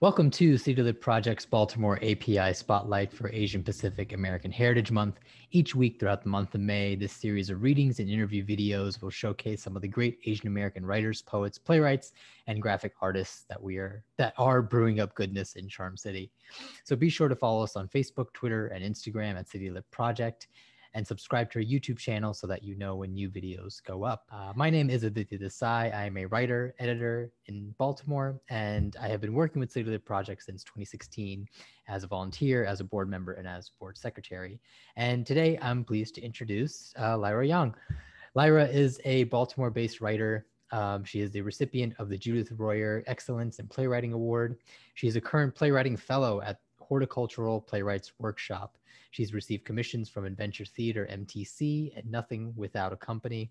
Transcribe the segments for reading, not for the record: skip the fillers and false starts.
Welcome to CityLit Project's Baltimore API Spotlight for Asian Pacific American Heritage Month. Each week throughout the month of May, this series of readings and interview videos will showcase some of the great Asian American writers, poets, playwrights, and graphic artists that are brewing up goodness in Charm City. So be sure to follow us on Facebook, Twitter, and Instagram at CityLit Project, and subscribe to our YouTube channel so that you know when new videos go up. My name is Aditya Desai. I am a writer, editor in Baltimore, and I have been working with CityLit Project since 2016 as a volunteer, as a board member, and as board secretary. And today I'm pleased to introduce Lyra Yang. Lyra is a Baltimore-based writer. She is the recipient of the Judith Royer Excellence in Playwriting Award. She is a current playwriting fellow at Horticultural Playwrights Workshop. She's received commissions from Adventure Theatre, MTC, and Nothing Without a Company.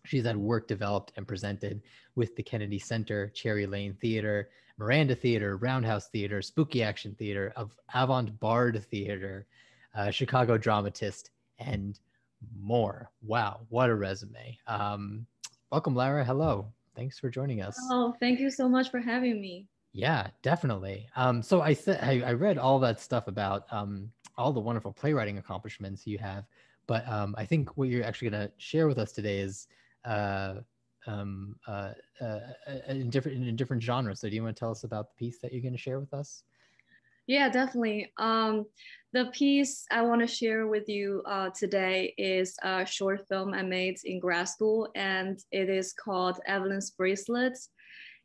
She's had work developed and presented with the Kennedy Center, Cherry Lane Theatre, Miranda Theatre, Roundhouse Theatre, Spooky Action Theatre, of Avant Bard Theatre, Chicago Dramatist, and more. Wow, what a resume. Welcome, Lyra. Hello. Thanks for joining us. Oh, thank you so much for having me. Yeah, definitely. So I read all that stuff about all the wonderful playwriting accomplishments you have, but I think what you're actually going to share with us today is in a different genre. So do you want to tell us about the piece that you're going to share with us? Yeah, definitely. The piece I want to share with you today is a short film I made in grad school, and it is called EVELYN's Bracelet.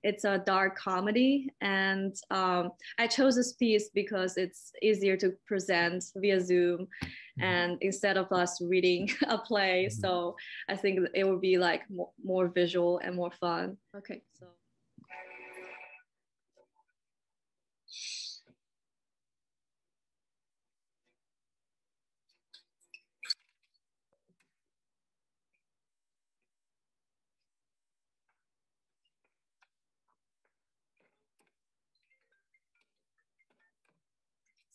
It's a dark comedy, and I chose this piece because it's easier to present via Zoom, and instead of us reading a play. So I think it would be like more visual and more fun. Okay, so.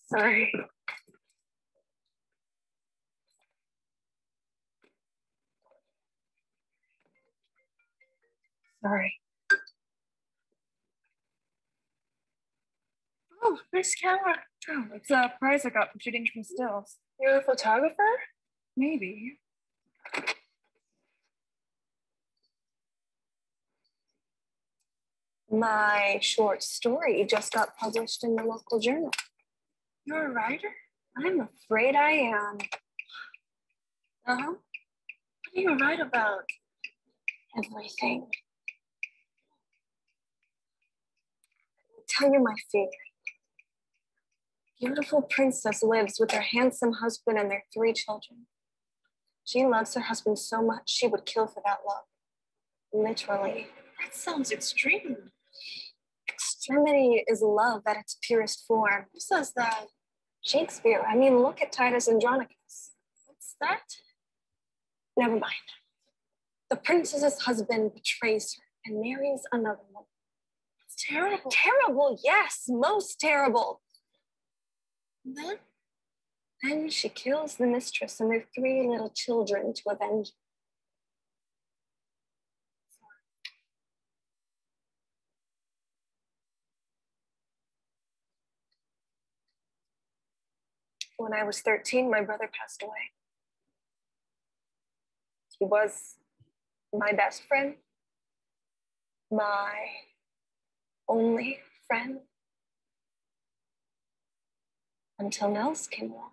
Sorry. Sorry. Oh, nice camera. Oh, it's a prize I got from shooting from stills. You're a photographer? Maybe. My short story just got published in the local journal. You're a writer? I'm afraid I am. Uh-huh. What do you write about? Everything. I'll tell you my fate. Beautiful princess lives with her handsome husband and their 3 children. She loves her husband so much she would kill for that love. Literally. That sounds extreme. Extremity is love at its purest form. Who says that? Shakespeare. I mean, look at Titus Andronicus. What's that? Never mind. The princess's husband betrays her and marries another woman. It's terrible. Terrible, yes, most terrible. And then she kills the mistress and their 3 little children to avenge. When I was 13, my brother passed away. He was my best friend, my only friend, until Nels came along.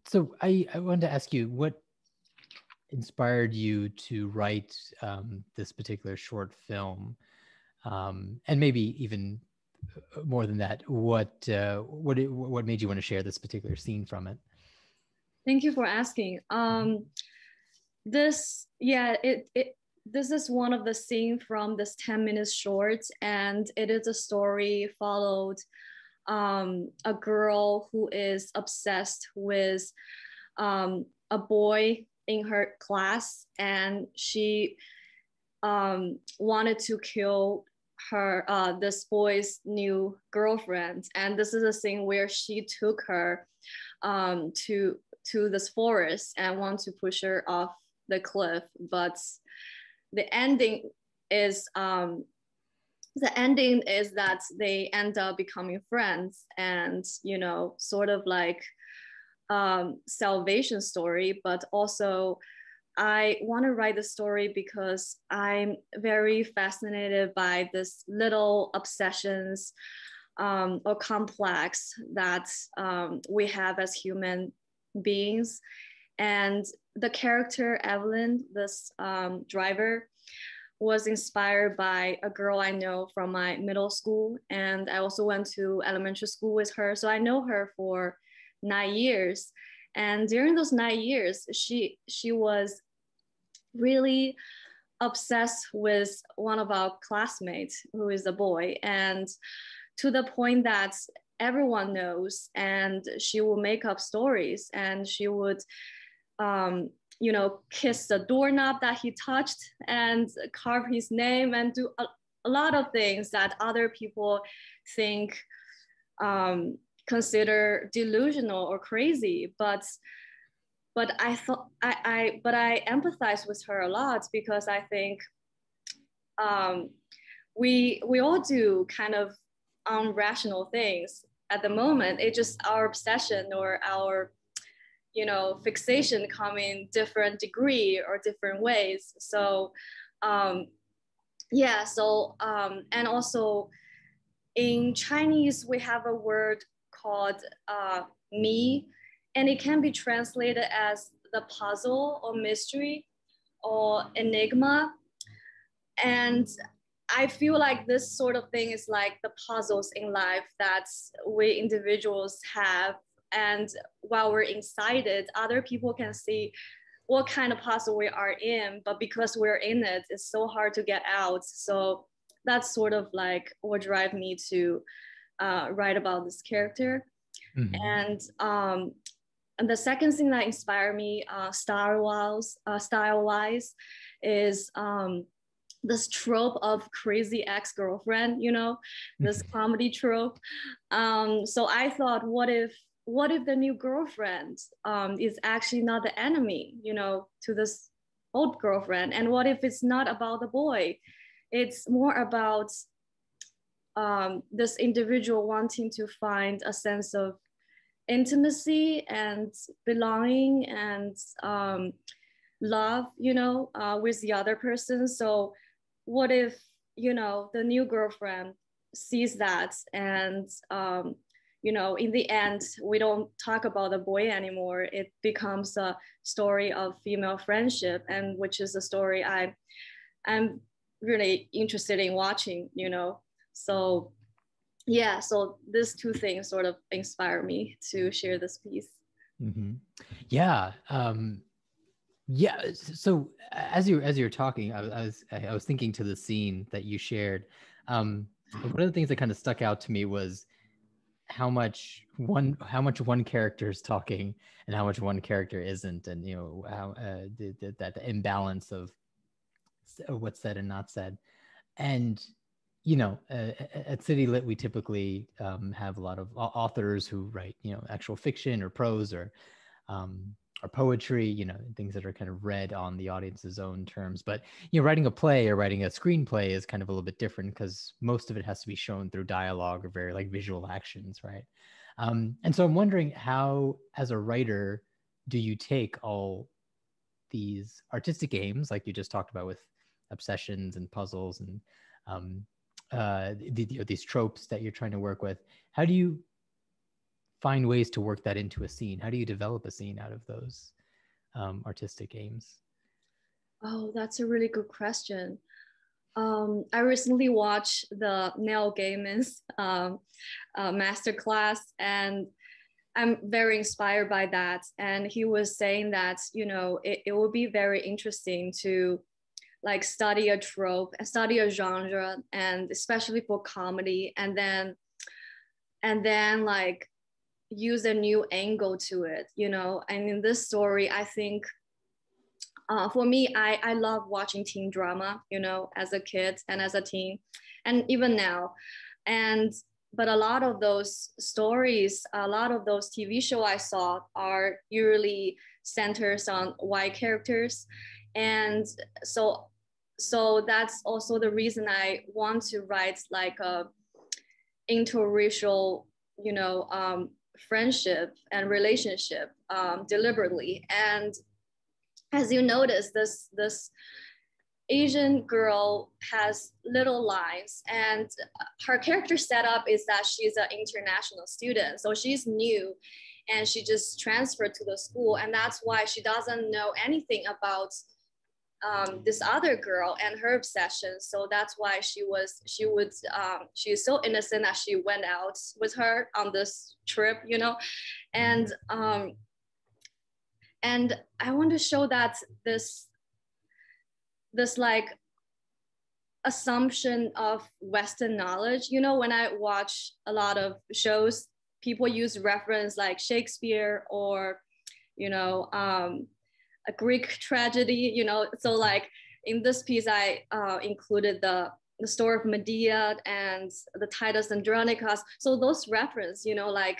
So I wanted to ask you, what inspired you to write this particular short film, and maybe even more than that, what made you want to share this particular scene from it? Thank you for asking. This is one of the scenes from this 10-minute short, and it is a story followed a girl who is obsessed with a boy in her class, and she wanted to kill her this boy's new girlfriend. And this is a scene where she took her to this forest and want to push her off the cliff, but the ending is that they end up becoming friends, and sort of like salvation story. But also I want to write the story because I'm very fascinated by this little obsessions or complex that we have as human beings. And the character EVELYN, this driver, was inspired by a girl I know from my middle school, and I also went to elementary school with her, so I know her for 9 years. And during those 9 years, she was really obsessed with one of our classmates who is a boy, and to the point that everyone knows, and she will make up stories, and she would kiss the doorknob that he touched and carve his name and do a lot of things that other people think consider delusional or crazy. But I thought I empathize with her a lot, because I think we all do kind of irrational things at the moment. It's just our obsession or our fixation come in different degree or different ways. So and also in Chinese we have a word called mi, and it can be translated as the puzzle or mystery or enigma. And I feel like this sort of thing is like the puzzles in life that we individuals have, and while we're inside it, other people can see what kind of puzzle we are in, but because we're in it, it's so hard to get out. So that's sort of like what drives me to write about this character. Mm-hmm. And the second thing that inspired me style-wise is this trope of crazy ex-girlfriend, this comedy trope. So I thought, what if the new girlfriend is actually not the enemy, to this old girlfriend? And what if it's not about the boy? It's more about this individual wanting to find a sense of intimacy and belonging and love, with the other person. So what if, the new girlfriend sees that, and in the end, we don't talk about the boy anymore. It becomes a story of female friendship, and which is a story I'm really interested in watching, So yeah, so these two things sort of inspire me to share this piece. Mm-hmm. Yeah. Yeah. So as you're talking, I was thinking to the scene that you shared. One of the things that kind of stuck out to me was how much one character is talking and how much one character isn't, and how that imbalance of what's said and not said. And at CityLit we typically have a lot of authors who write actual fiction or prose or poetry, things that are kind of read on the audience's own terms. But writing a play or writing a screenplay is kind of a little bit different, because most of it has to be shown through dialogue or very like visual actions, right? And so I'm wondering, how, as a writer, do you take all these artistic aims, like you just talked about with obsessions and puzzles and these tropes that you're trying to work with? How do you find ways to work that into a scene? How do you develop a scene out of those artistic aims? Oh, that's a really good question. I recently watched the Neil Gaiman's masterclass, and I'm very inspired by that. And he was saying that, it would be very interesting to like study a trope and study a genre, and especially for comedy, and then and then like use a new angle to it, you know. And in this story, I think for me, I love watching teen drama, you know, as a kid and as a teen, and even now. And but a lot of those stories, a lot of those TV shows I saw are usually centers on white characters, and so that's also the reason I want to write like a interracial, you know, friendship and relationship deliberately. And as you notice, this Asian girl has little lines, and her character setup is that she's an international student. So she's new and she just transferred to the school. And that's why she doesn't know anything about this other girl and her obsession. So that's why she's so innocent that she went out with her on this trip, you know. And I want to show that this like assumption of Western knowledge, you know, when I watch a lot of shows, people use reference like Shakespeare or, you know, a Greek tragedy, you know. So like in this piece, I included the story of Medea and the Titus Andronicus. So those reference, you know, like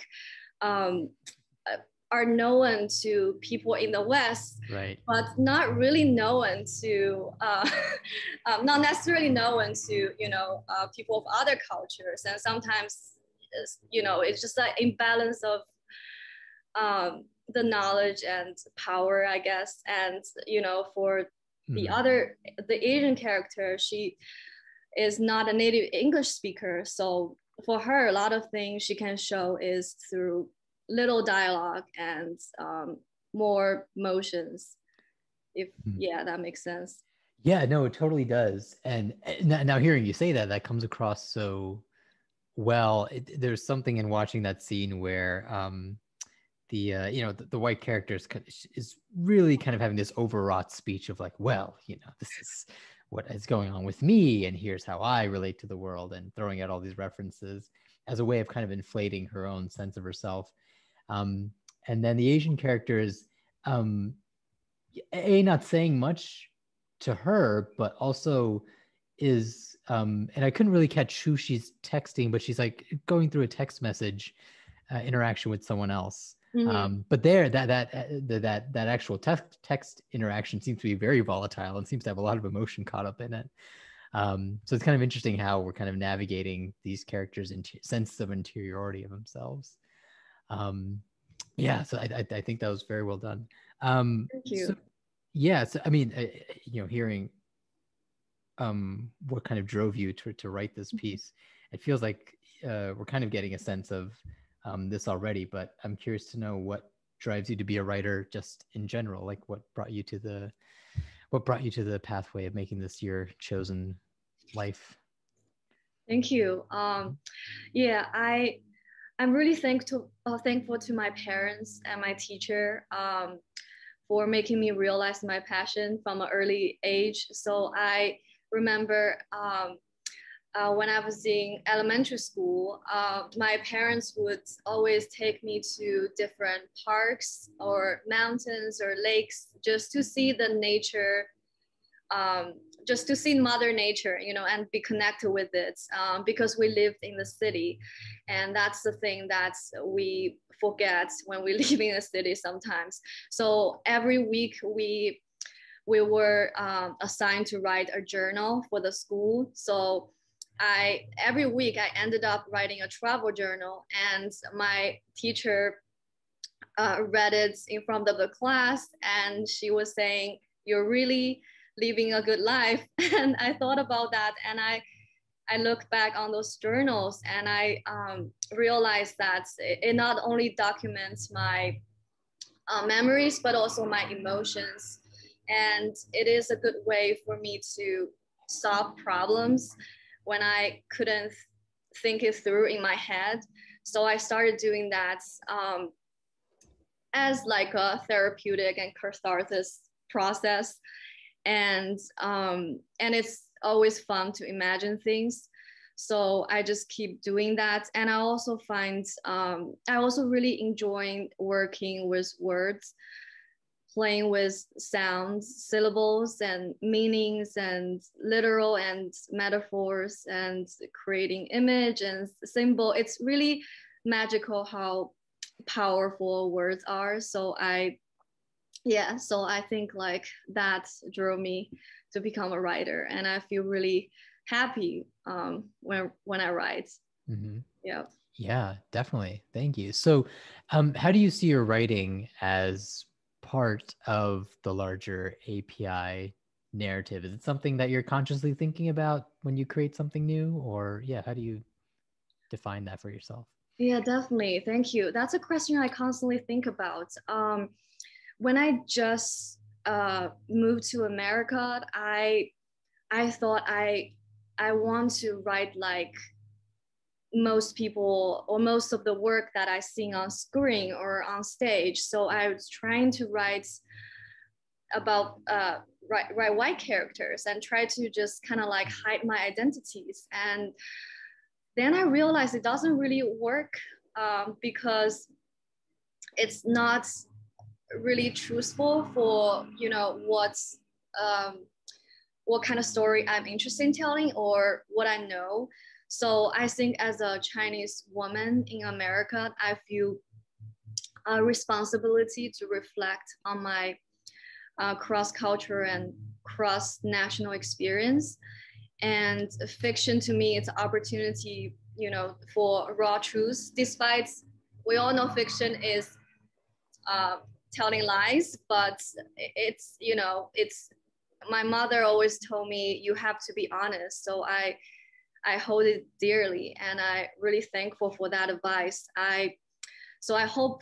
are known to people in the West, right, but not really known to, not necessarily known to, you know, people of other cultures. And sometimes, you know, it's just an imbalance of the knowledge and power, I guess. And, you know, for the Asian character, she is not a native English speaker. So for her, a lot of things she can show is through little dialogue and more motions, if yeah, that makes sense. Yeah, no, it totally does. And now hearing you say that comes across so well. There's something in watching that scene where you know, the white character is really kind of having this overwrought speech of like, well, you know, this is what is going on with me, and here's how I relate to the world, and throwing out all these references as a way of kind of inflating her own sense of herself. And then the Asian character is not saying much to her, but also is and I couldn't really catch who she's texting, but she's like going through a text message interaction with someone else. But there, that actual text interaction seems to be very volatile and seems to have a lot of emotion caught up in it. So it's kind of interesting how we're kind of navigating these characters' sense of interiority of themselves. Yeah, so I think that was very well done. Thank you. So, yeah, so I mean, you know, hearing what kind of drove you to write this piece, it feels like we're kind of getting a sense of this already, but I'm curious to know what drives you to be a writer just in general. Like what brought you to the pathway of making this your chosen life? Thank you. Yeah, I'm really thankful to my parents and my teacher for making me realize my passion from an early age. So I remember when I was in elementary school, my parents would always take me to different parks or mountains or lakes just to see the nature, just to see Mother Nature, you know, and be connected with it, because we lived in the city. And that's the thing that we forget when we live in a city sometimes. So every week we were assigned to write a journal for the school. So every week I ended up writing a travel journal, and my teacher read it in front of the class, and she was saying, "You're really living a good life." And I thought about that, and I looked back on those journals, and I realized that it not only documents my memories, but also my emotions. And it is a good way for me to solve problems when I couldn't think it through in my head. So I started doing that as like a therapeutic and cathartic process. And it's always fun to imagine things. So I just keep doing that. And I also find, I also really enjoy working with words, playing with sounds, syllables and meanings and literal and metaphors and creating image and symbol. It's really magical how powerful words are. So I think like that drove me to become a writer, and I feel really happy when I write. Mm-hmm. Yeah. Yeah, definitely. Thank you. So, how do you see your writing as part of the larger API narrative? Is it something that you're consciously thinking about when you create something new, or yeah, how do you define that for yourself? Yeah, definitely. Thank you. That's a question I constantly think about. When I just moved to America, I thought I want to write like most people or most of the work that I sing on screen or on stage. So I was trying to write about write white characters and try to just kind of like hide my identities. And then I realized it doesn't really work because it's not really truthful for, you know, what kind of story I'm interested in telling or what I know. So I think as a Chinese woman in America, I feel a responsibility to reflect on my cross-cultural and cross-national experience. And fiction to me, it's an opportunity, you know, for raw truths, despite we all know fiction is telling lies, but it's, you know, it's, my mother always told me you have to be honest. So I hold it dearly, and I really thankful for that advice. So I hope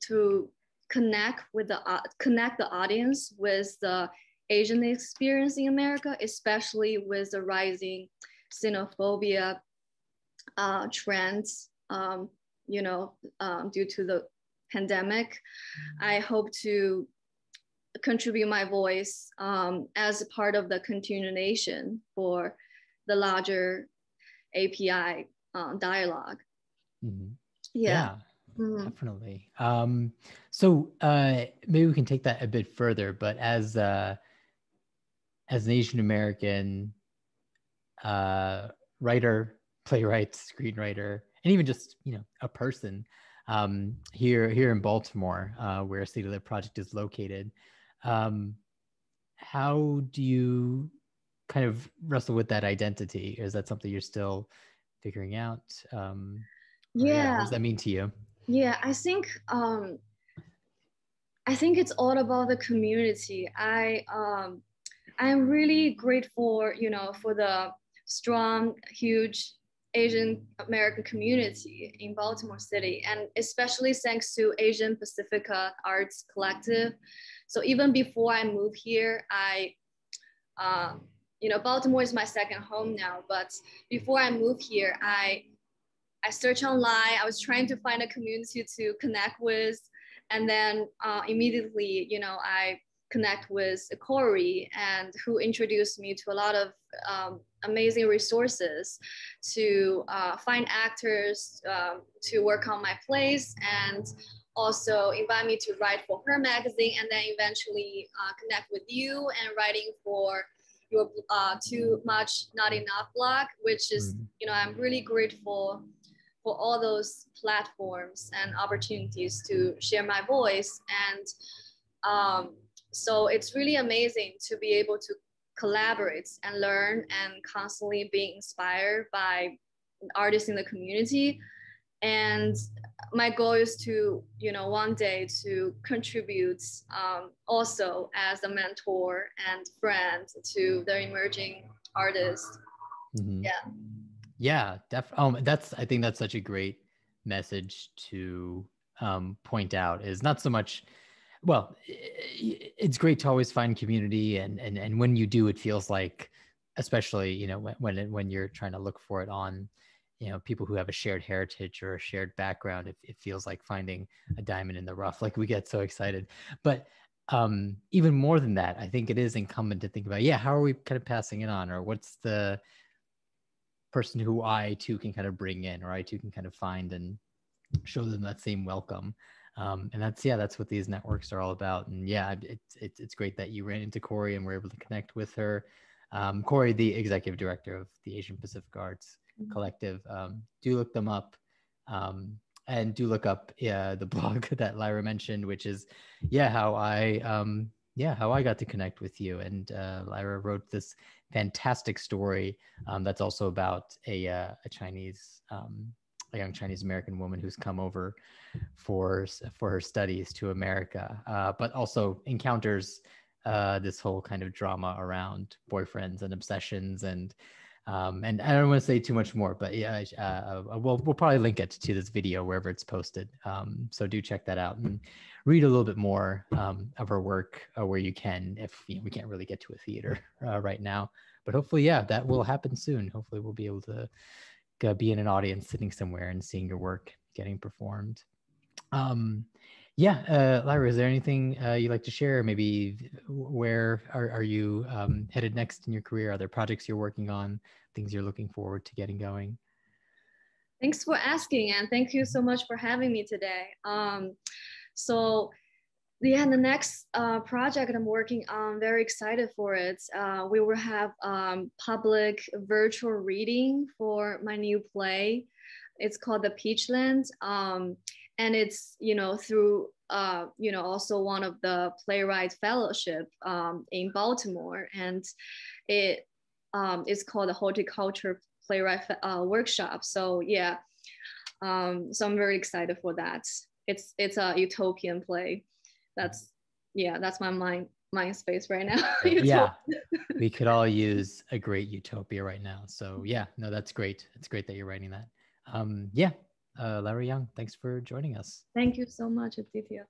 to connect the audience with the Asian experience in America, especially with the rising xenophobia trends, you know, due to the pandemic. I hope to contribute my voice as a part of the continuation for the larger API dialogue. Mm-hmm. Yeah. Mm-hmm. Definitely. So maybe we can take that a bit further, but as an Asian American writer, playwright, screenwriter, and even just, you know, a person here in Baltimore, where CityLit Project is located, how do you kind of wrestle with that identity? Is that something you're still figuring out? Yeah. What does that mean to you? Yeah, I think it's all about the community. I'm really grateful, you know, for the strong, huge Asian American community in Baltimore City, and especially thanks to Asian Pacifica Arts Collective. So even before I moved here, you know, Baltimore is my second home now, but before I moved here, I searched online. I was trying to find a community to connect with. And then immediately, you know, I connect with Corey, and who introduced me to a lot of amazing resources to find actors to work on my plays, and also invite me to write for her magazine, and then eventually connect with you and writing for your Too Much Not Enough blog, which is, you know, I'm really grateful for all those platforms and opportunities to share my voice. And so it's really amazing to be able to collaborate and learn and constantly being inspired by artists in the community. And my goal is to, you know, one day to contribute also as a mentor and friend to the emerging artists. Mm-hmm. Yeah. Yeah, I think that's such a great message to point out, is not so much, well, it's great to always find community, and when you do, it feels like, especially, you know, when you're trying to look for it on, you know, people who have a shared heritage or a shared background, it feels like finding a diamond in the rough. Like, we get so excited. But even more than that, I think it is incumbent to think about, yeah, how are we kind of passing it on, or what's the person who I too can kind of bring in, or I too can kind of find and show them that same welcome. And that's what these networks are all about. And yeah, it's great that you ran into Corey and were able to connect with her. Corey, the executive director of the Asian Pacific Arts Collective. Do look them up. And do look up the blog that Lyra mentioned, which is how I got to connect with you. And Lyra wrote this fantastic story that's also about a young Chinese American woman who's come over for her studies to America, but also encounters this whole kind of drama around boyfriends and obsessions, and I don't want to say too much more, but we'll probably link it to this video wherever it's posted. So do check that out and read a little bit more of her work where you can, if we can't really get to a theater right now, but hopefully, that will happen soon. Hopefully we'll be able to be in an audience sitting somewhere and seeing your work getting performed. Lyra, is there anything you'd like to share? Maybe where are you headed next in your career? Are there projects you're working on, things you're looking forward to getting going? Thanks for asking, and thank you so much for having me today. The next project I'm working on, very excited for it. We will have public virtual reading for my new play. It's called The Peachland. And it's, through, also one of the Playwright Fellowship in Baltimore. And it is called the Horticultural Playwrights Workshop. So I'm very excited for that. It's a utopian play. That's my mind space right now. We could all use a great utopia right now. So that's great. It's great that you're writing that. Lyra Yang, thanks for joining us. Thank you so much, Aditya.